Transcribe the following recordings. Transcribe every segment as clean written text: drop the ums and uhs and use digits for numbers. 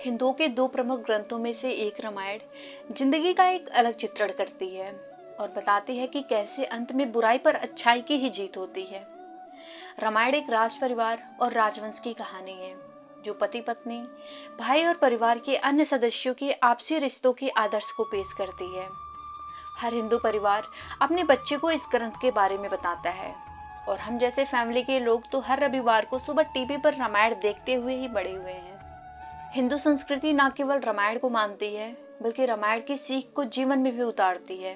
हिंदुओं के दो प्रमुख ग्रंथों में से एक रामायण जिंदगी का एक अलग चित्रण करती है और बताती है कि कैसे अंत में बुराई पर अच्छाई की ही जीत होती है। रामायण एक राज परिवार और राजवंश की कहानी है जो पति पत्नी, भाई और परिवार के अन्य सदस्यों के आपसी रिश्तों के आदर्श को पेश करती है। हर हिंदू परिवार अपने बच्चे को इस ग्रंथ के बारे में बताता है और हम जैसे फैमिली के लोग तो हर रविवार को सुबह टीवी पर रामायण देखते हुए ही बड़े हुए हैं। हिंदू संस्कृति न केवल रामायण को मानती है बल्कि रामायण की सीख को जीवन में भी उतारती है।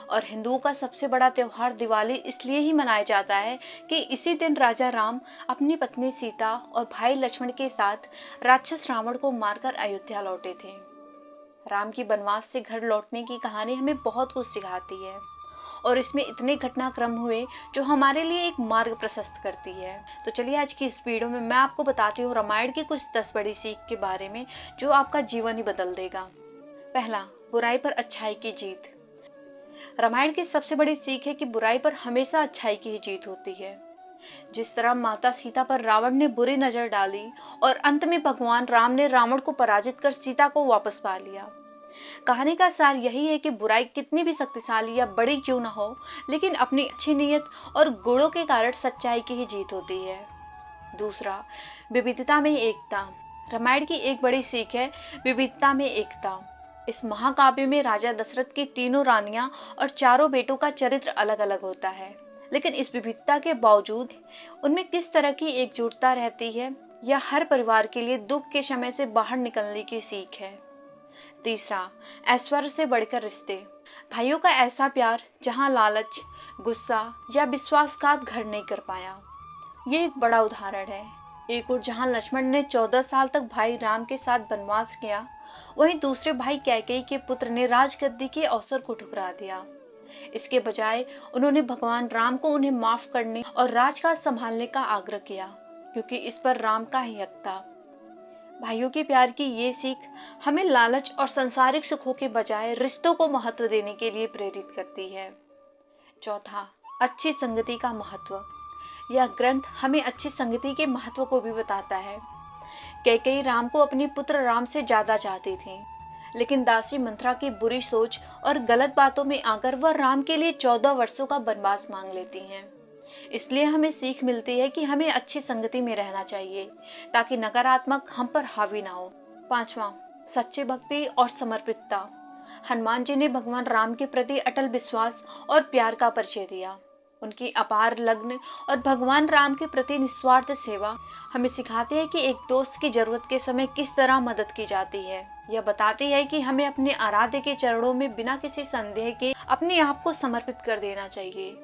और हिंदुओं का सबसे बड़ा त्योहार दिवाली इसलिए ही मनाया जाता है कि इसी दिन राजा राम अपनी पत्नी सीता और भाई लक्ष्मण के साथ राक्षस रावण को मारकर अयोध्या लौटे थे। राम की वनवास से घर लौटने की कहानी हमें बहुत कुछ सिखाती है और इसमें इतने घटनाक्रम हुए जो हमारे लिए एक मार्ग प्रशस्त करती है। तो चलिए आज की इस वीडियो में मैं आपको बताती हूँ रामायण की कुछ 10 बड़ी सीख के बारे में जो आपका जीवन ही बदल देगा। पहला, बुराई पर अच्छाई की जीत। रामायण की सबसे बड़ी सीख है कि बुराई पर हमेशा अच्छाई की ही जीत होती है। जिस तरह माता सीता पर रावण ने बुरी नजर डाली और अंत में भगवान राम ने रावण को पराजित कर सीता को वापस पा लिया। कहानी का सार यही है कि बुराई कितनी भी शक्तिशाली या बड़ी क्यों ना हो, लेकिन अपनी अच्छी नीयत और गुणों के कारण सच्चाई की ही जीत होती है। दूसरा, विविधता में एकता। रामायण की एक बड़ी सीख है विविधता में एकता। इस महाकाव्य में राजा दशरथ की तीनों रानियां और चारों बेटों का चरित्र अलग अलग होता है, लेकिन इस विविधता के बावजूद उनमें किस तरह की एकजुटता रहती है, यह हर परिवार के लिए दुख के समय से बाहर निकलने की सीख है। तीसरा, ऐश्वर्य से बढ़कर रिश्ते। भाइयों का ऐसा प्यार जहां लालच, गुस्सा या विश्वासघात घर नहीं कर पाया, ये एक बड़ा उदाहरण है। एक और जहां लक्ष्मण ने 14 साल तक भाई राम के साथ वनवास किया, वहीं दूसरे भाई कैकेयी के पुत्र ने राजगद्दी के अवसर को ठुकरा दिया। इसके बजाय उन्होंने भगवान राम को उन्हें माफ करने और राजकाज संभालने का आग्रह किया, क्योंकि इस पर राम का ही हक था। भाइयों के प्यार की ये सीख हमें लालच और सांसारिक सुखों के बजाय रिश्तों को महत्व देने के लिए प्रेरित करती है। चौथा, अच्छी संगति का महत्व। यह ग्रंथ हमें अच्छी संगति के महत्व को भी बताता है। कैकेयी राम को अपने पुत्र राम से ज्यादा चाहती थी, लेकिन दासी मंथरा की बुरी सोच और गलत बातों में आकर वह राम के लिए 14 वर्षों का वनवास मांग लेती हैं। इसलिए हमें सीख मिलती है कि हमें अच्छी संगति में रहना चाहिए ताकि नकारात्मक हम पर हावी ना हो। पांचवा, सच्ची भक्ति और समर्पितता। हनुमान जी ने भगवान राम के प्रति अटल विश्वास और प्यार का परिचय दिया। उनकी अपार लगन और भगवान राम के प्रति निस्वार्थ सेवा हमें सिखाती है कि एक दोस्त की जरूरत के समय किस तरह मदद की जाती है। यह बताती है कि हमें अपने आराध्य के चरणों में बिना किसी संदेह के अपने आप को समर्पित कर देना चाहिए।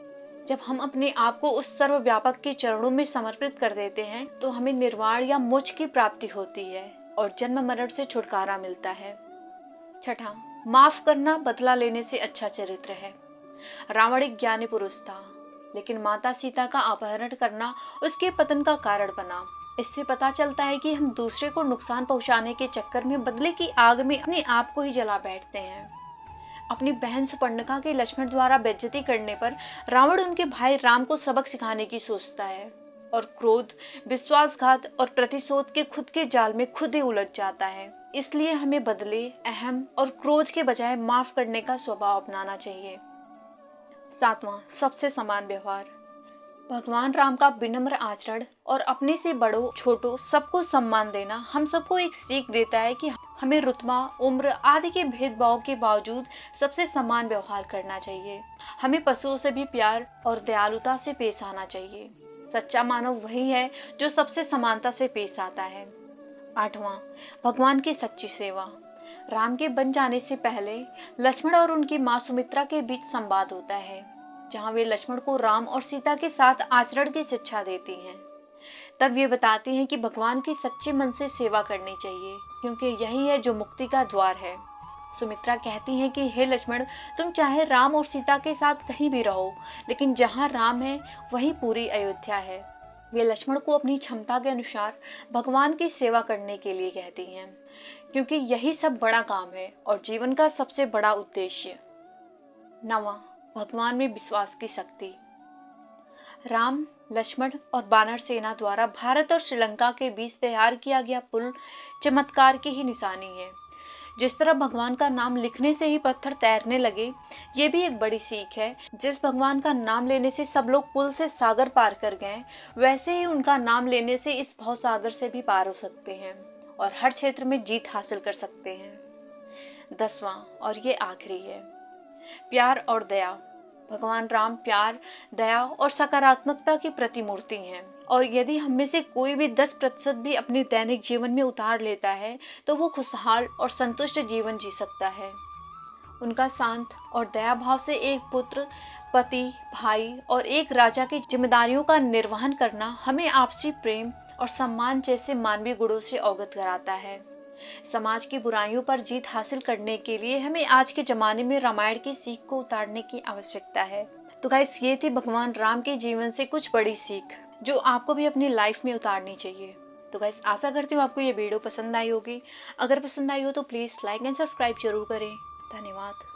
जब हम अपने आप को उस सर्वव्यापक के चरणों में समर्पित कर देते हैं तो हमें निर्वाण या मोक्ष की प्राप्ति होती है और जन्म मरण से छुटकारा मिलता है। छठा, माफ करना बदला लेने से अच्छा चरित्र है। रावण एक ज्ञानी पुरुष था, लेकिन माता सीता का अपहरण करना उसके पतन का कारण बना। इससे पता चलता है कि हम दूसरे को नुकसान पहुंचाने के चक्कर में बदले की आग में अपने आप को ही जला बैठते हैं। अपनी बहन सुपर्णखा के लक्ष्मण द्वारा बेइज्जती करने पर रावण उनके भाई राम को सबक सिखाने की सोचता है और क्रोध, विश्वासघात और प्रतिशोध के खुद के जाल में खुद ही उलझ जाता है। इसलिए हमें बदले, अहम और क्रोध के बजाय माफ करने का स्वभाव अपनाना चाहिए। सातवां, सबसे समान व्यवहार। भगवान राम का विनम्र आचरण और अपने से बड़ों छोटों सबको सम्मान देना हम सबको एक सीख देता है कि हमें रुतबा, उम्र आदि के भेदभाव के बावजूद सबसे समान व्यवहार करना चाहिए। हमें पशुओं से भी प्यार और दयालुता से पेश आना चाहिए। सच्चा मानव वही है जो सबसे समानता से पेश आता है। आठवां, भगवान की सच्ची सेवा। राम के बन जाने से पहले लक्ष्मण और उनकी मां सुमित्रा के बीच संवाद होता है, जहां वे लक्ष्मण को राम और सीता के साथ आचरण की शिक्षा देती हैं। तब ये बताती हैं कि भगवान की सच्चे मन से सेवा करनी चाहिए, क्योंकि यही है जो मुक्ति का द्वार है। सुमित्रा कहती हैं कि हे लक्ष्मण, तुम चाहे राम और सीता के साथ कहीं भी रहो, लेकिन जहां राम है वहीं पूरी अयोध्या है। वे लक्ष्मण को अपनी क्षमता के अनुसार भगवान की सेवा करने के लिए कहती हैं, क्योंकि यही सब बड़ा काम है और जीवन का सबसे बड़ा उद्देश्य। नवां, भगवान में विश्वास की शक्ति। राम, लक्ष्मण और वानर सेना द्वारा भारत और श्रीलंका के बीच तैयार किया गया पुल चमत्कार की ही निशानी है। जिस तरह भगवान का नाम लिखने से ही पत्थर तैरने लगे, ये भी एक बड़ी सीख है। जिस भगवान का नाम लेने से सब लोग पुल से सागर पार कर गए, वैसे ही उनका नाम लेने से इस भवसागर से भी पार हो सकते हैं और हर क्षेत्र में जीत हासिल कर सकते हैं। 10वां और ये आखिरी है, प्यार और दया। भगवान राम प्यार, दया और सकारात्मकता की प्रतिमूर्ति हैं और यदि हम में से कोई भी 10% भी अपने दैनिक जीवन में उतार लेता है तो वो खुशहाल और संतुष्ट जीवन जी सकता है। उनका शांत और दया भाव से एक पुत्र, पति, भाई और एक राजा की जिम्मेदारियों का निर्वहन करना हमें आपसी प्रेम और सम्मान जैसे मानवीय गुणों से अवगत कराता है। समाज की बुराइयों पर जीत हासिल करने के लिए हमें आज के जमाने में रामायण की सीख को उतारने की आवश्यकता है। तो गाइस, ये थी भगवान राम के जीवन से कुछ बड़ी सीख जो आपको भी अपनी लाइफ में उतारनी चाहिए। तो गाइस, आशा करती हूँ आपको ये वीडियो पसंद आई होगी। अगर पसंद आई हो तो प्लीज़ लाइक एंड सब्सक्राइब जरूर करें। धन्यवाद।